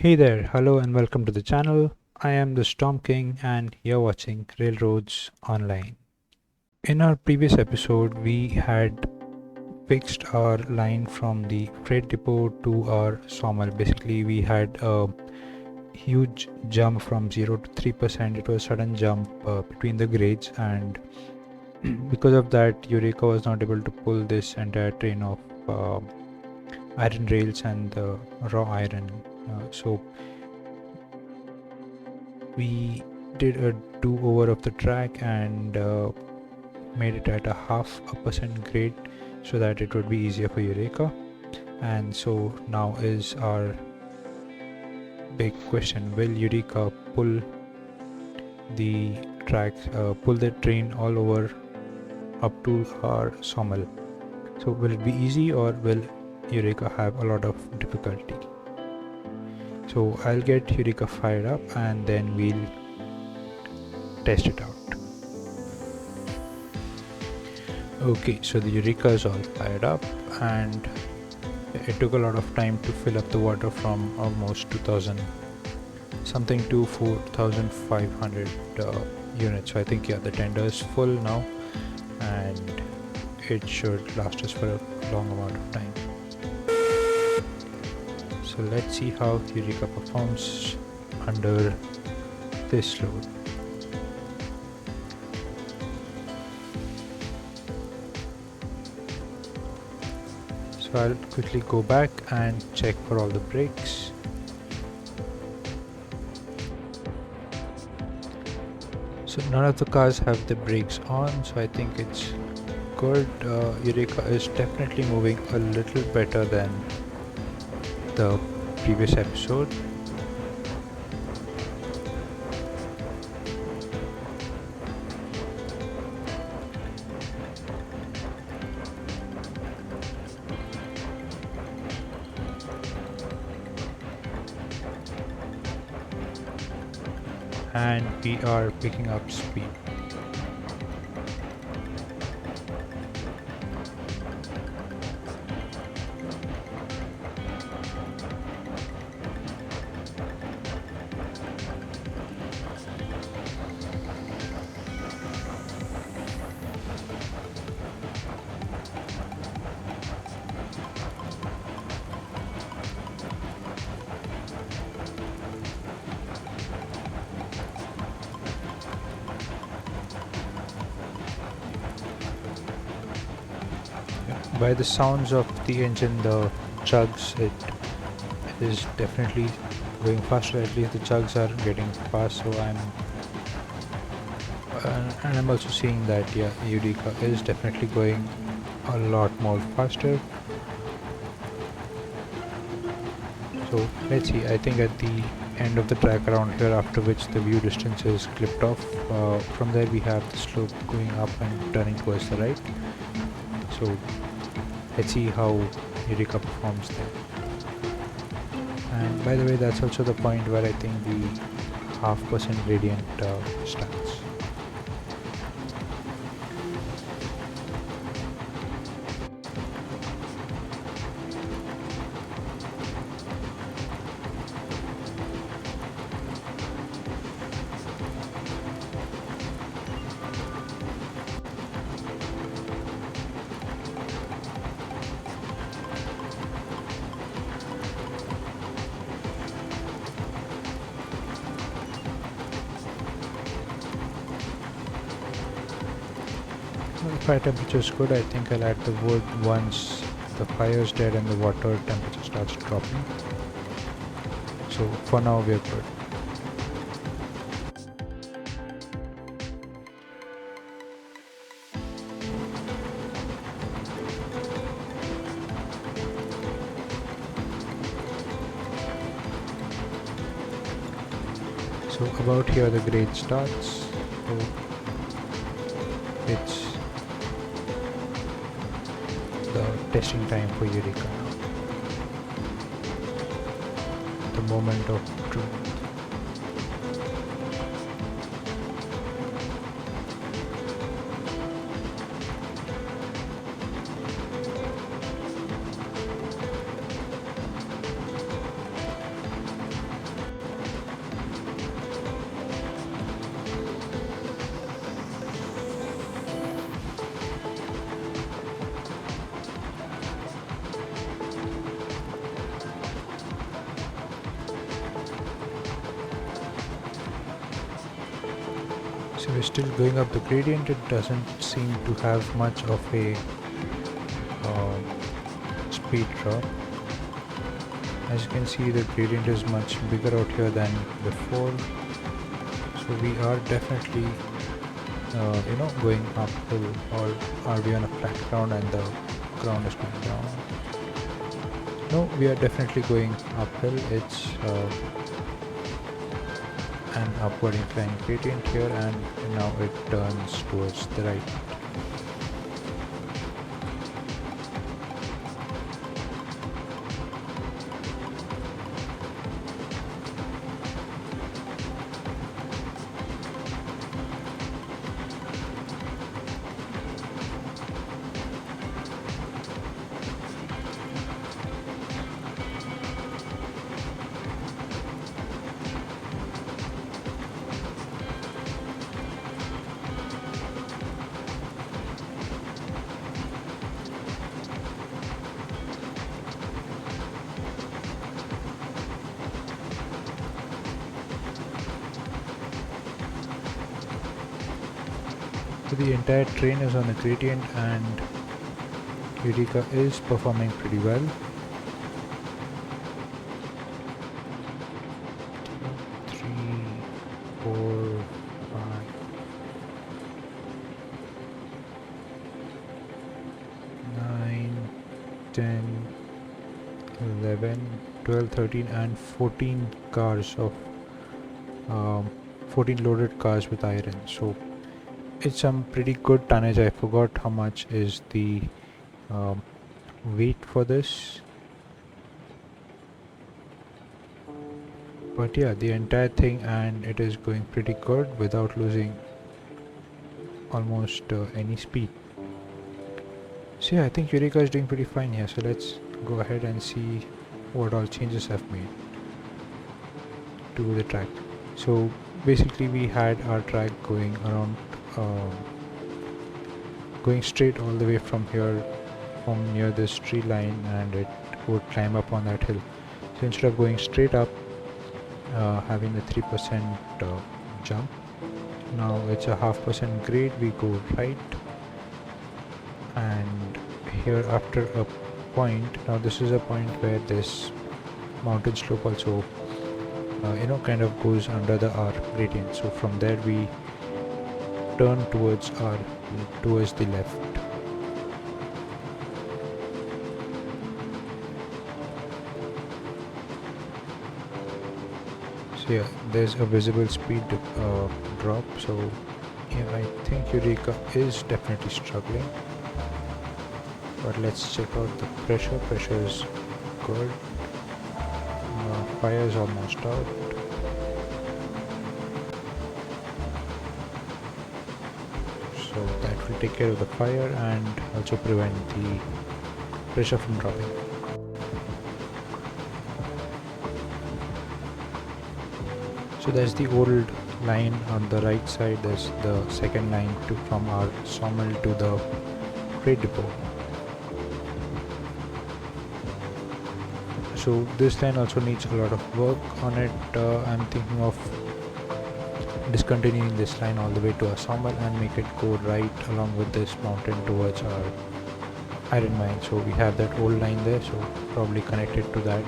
Hey there, hello and welcome to the channel. I am the Storm King and you're watching Railroads Online. In our previous episode, we had fixed our line from the freight depot to our sawmill. Basically, we had a huge jump from 0 to 3%. It was a sudden jump between the grades, and because of that, Eureka was not able to pull this entire train of iron rails and the raw iron. So we did a do-over of the track and made it at a 0.5% grade so that it would be easier for Eureka. And so now is our big question: will Eureka pull the pull the train all over up to our sawmill? So will it be easy, or will Eureka have a lot of difficulty? So I'll get Eureka fired up and then we'll test it out. Okay, so the Eureka is all fired up and it took a lot of time to fill up the water from almost 2000 something to 4500 units. So I think the tender is full now and it should last us for a long amount of time. So let's see how Eureka performs under this load. So I'll quickly go back and check for all the brakes. So none of the cars have the brakes on, so I think it's good. Eureka is definitely moving a little better than the previous episode. And we are picking up speed. By the sounds of the engine, the chugs, it is definitely going faster. At least the chugs are getting fast. So I'm also seeing that Eureka is definitely going a lot more faster. So let's see. I think at the end of the track around here, after which the view distance is clipped off, from there we have the slope going up and turning towards the right. So let's see how Eureka performs there. And by the way, that's also the point where I think the 0.5% gradient starts. The fire temperature is good. I think I'll add the wood once the fire is dead and the water temperature starts dropping. So for now we're good. So about here the grade starts. So it's the testing time for Eureka now. The moment of truth. So we're still going up the gradient. It doesn't seem to have much of a speed drop. As you can see, the gradient is much bigger out here than before. So we are definitely going uphill, or are we on a flat ground and the ground is going down? No, we are definitely going uphill. It's an upward incline gradient here, and now it turns towards the right. So the entire train is on a gradient, and Eureka is performing pretty well. 2, 3, 4, 5, 9, 10, 11, 12, 13 and 14 cars of 14 loaded cars with iron. So it's some pretty good tonnage. I forgot how much is the weight for this, but yeah, the entire thing, and it is going pretty good without losing almost any speed. So yeah, I think Eureka is doing pretty fine here. So let's go ahead and see what all changes I've made to the track. So basically we had our track going around, going straight all the way from here, from near this tree line, and it would climb up on that hill. So instead of going straight up, having the 3% jump, now it's a 0.5% grade. We go right, and here after a point, now this is a point where this mountain slope also kind of goes under the R gradient. So from there we turn towards the left. So yeah, there's a visible speed drop. So yeah, I think Eureka is definitely struggling, but let's check out the pressure. Pressure is good. Fire is almost out. So that will take care of the fire and also prevent the pressure from dropping. So there's the old line on the right side. There's the second line from our sawmill to the freight depot. So this line also needs a lot of work on it. I'm thinking of discontinuing this line all the way to our sawmill and make it go right along with this mountain towards our iron mine. So we have that old line there, so probably connect it to that,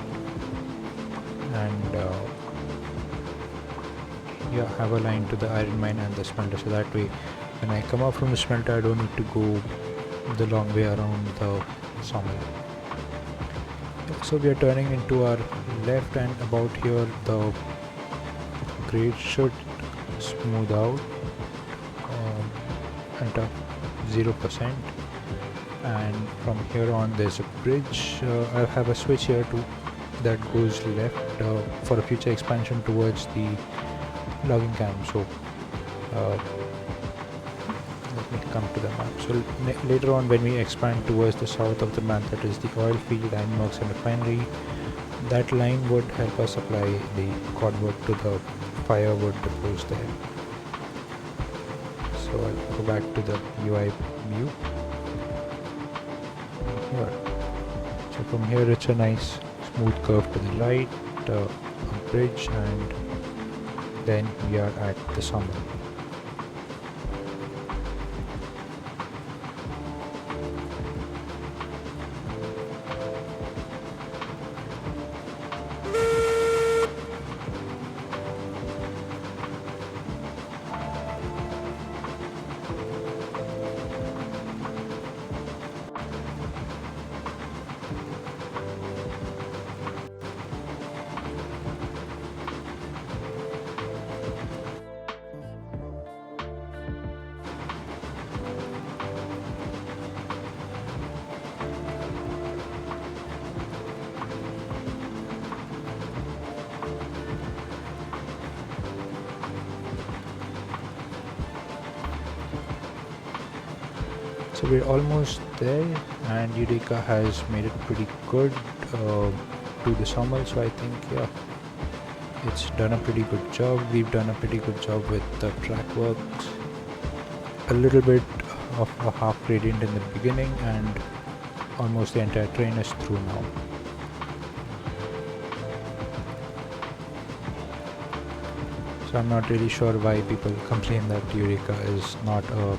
and yeah, have a line to the iron mine and the smelter, so that way when I come out from the smelter I don't need to go the long way around the sawmill. So we are turning into our left, and about here the grade should smooth out at a 0%, and from here on there's a bridge. I have a switch here too that goes left for a future expansion towards the logging camp. So let me come to the map. So later on, when we expand towards the south of the map, that is the oil field, ironworks and refinery, that line would help us supply the cordwood to the firewood depots there. So I'll go back to the UI view. Here. So from here it's a nice smooth curve to the right, a bridge, and then we are at the sawmill. So we're almost there, and Eureka has made it pretty good to the sawmill. So I think, yeah, it's done a pretty good job. We've done a pretty good job with the track works. A little bit of a half gradient in the beginning, and almost the entire train is through now. So I'm not really sure why people complain that Eureka is not a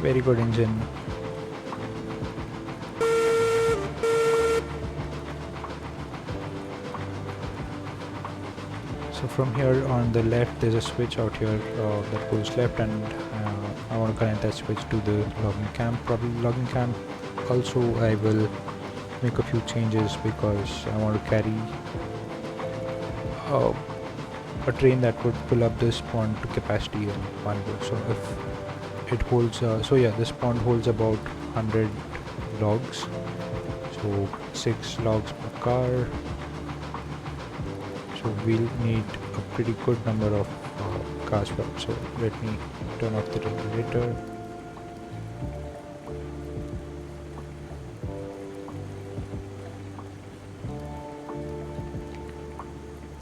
very good engine. So from here on the left there's a switch out here that goes left, and I want to connect that switch to the logging camp, probably logging camp. Also I will make a few changes because I want to carry a train that would pull up this pond to capacity in one go. So if it holds so yeah, this pond holds about 100 logs, so 6 logs per car. So we'll need a pretty good number of cars per. So let me turn off the regulator.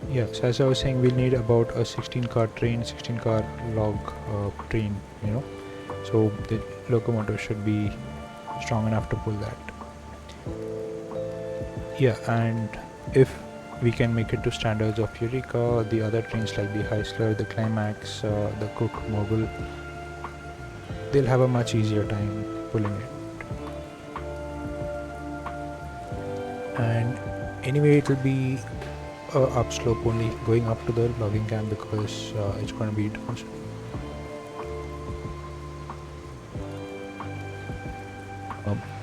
Yes, as I was saying, we'll need about a 16 car train, 16 car log train, so the locomotive should be strong enough to pull that. Yeah, and if we can make it to standards of Eureka, the other trains like the Heisler, the Climax, the Cook, Mogul, they'll have a much easier time pulling it. And anyway, it will be upslope only going up to the logging camp because it's going to be downstream.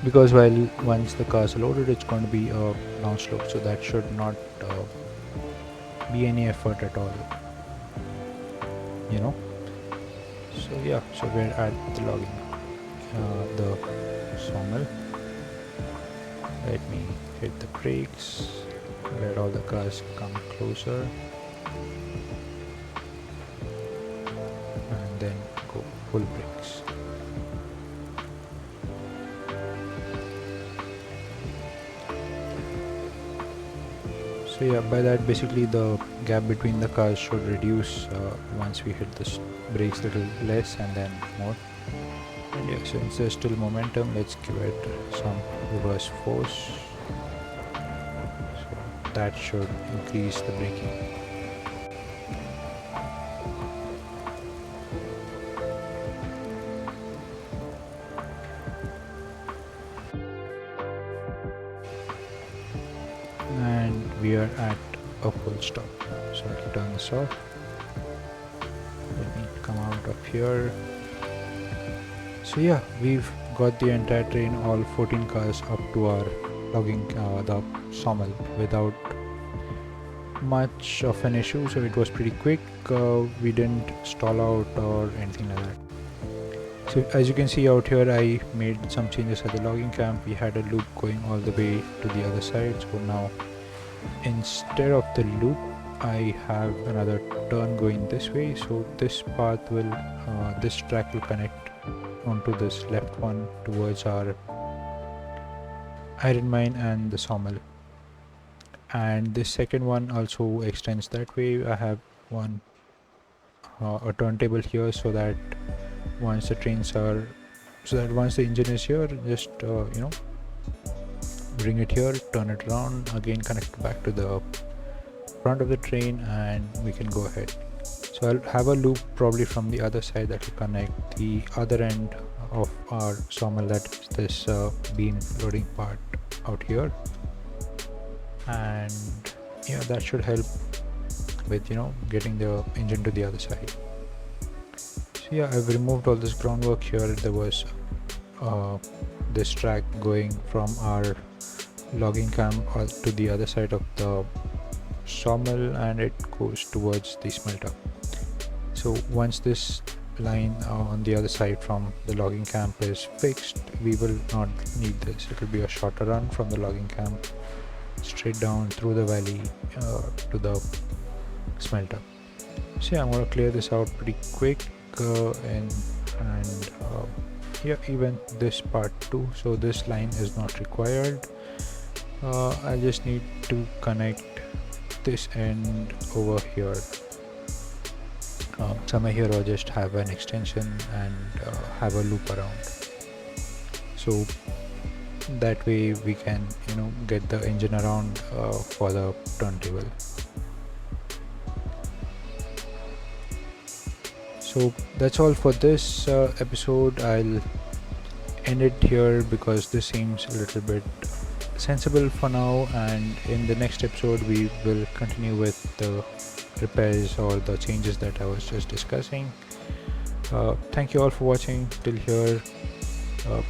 Because once the cars are loaded, it's going to be a downslope, so that should not be any effort at all, So yeah, so we're at the logging, the sawmill. Let me hit the brakes. Let all the cars come closer, and then go full brakes. So yeah, by that basically the gap between the cars should reduce once we hit the brakes a little less and then more. And yeah, since there's still momentum, let's give it some reverse force. That should increase the braking. And we are at a full stop. So I'll turn this off. Let me come out of here. So yeah, we've got the entire train, all 14 cars up to our logging the sawmill without much of an issue. So it was pretty quick. We didn't stall out or anything like that. So as you can see out here, I made some changes at the logging camp. We had a loop going all the way to the other side. So now instead of the loop, I have another turn going this way. So this path will this track will connect onto this left one towards our iron mine and the sawmill, and this second one also extends that way. I have a turntable here so that once the engine is here, just bring it here, turn it around again, connect it back to the front of the train, and we can go ahead. So I'll have a loop probably from the other side that will connect the other end of our sawmill, that is this beam loading part out here, and yeah, that should help with getting the engine to the other side. So yeah, I've removed all this groundwork here. There was this track going from our logging camp to the other side of the sawmill, and it goes towards the smelter. So once this line on the other side from the logging camp is fixed, we will not need this. It will be a shorter run from the logging camp straight down through the valley to the smelter. So yeah, I'm going to clear this out pretty quick and yeah, even this part too. So this line is not required. I just need to connect this end over here. Somewhere here I'll just have an extension and have a loop around, so that way we can get the engine around for the turntable. So that's all for this episode. I'll end it here because this seems a little bit sensible for now, and in the next episode we will continue with the repairs or the changes that I was just discussing. Thank you all for watching till here.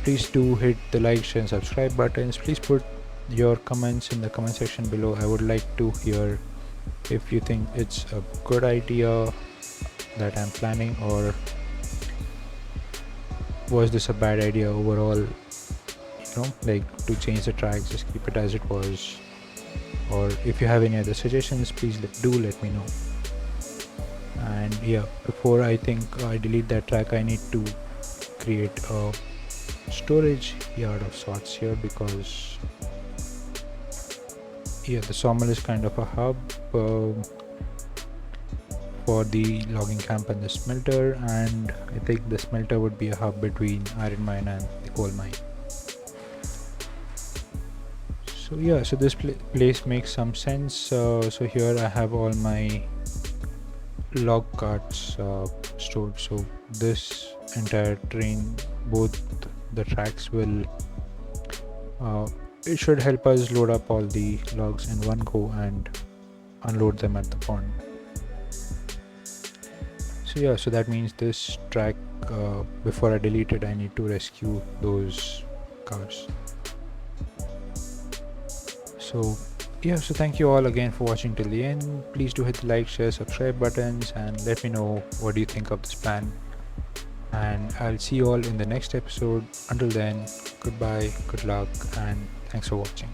Please do hit the like, share and subscribe buttons. Please put your comments in the comment section below. I would like to hear if you think it's a good idea that I'm planning, or was this a bad idea overall, like to change the tracks, just keep it as it was. Or if you have any other suggestions, please do let me know. And yeah, before I think I delete that track, I need to create a storage yard of sorts here, because yeah, the sawmill is kind of a hub for the logging camp and the smelter, and I think the smelter would be a hub between iron mine and the coal mine. So yeah, so this place makes some sense. So here I have all my log carts stored, so this entire train, both the tracks will it should help us load up all the logs in one go and unload them at the pond. So yeah, so that means this track, before I delete it, I need to rescue those cars. So yeah, so thank you all again for watching till the end. Please do hit the like, share, subscribe buttons and let me know what do you think of this plan, and I'll see you all in the next episode. Until then, goodbye, good luck, and thanks for watching.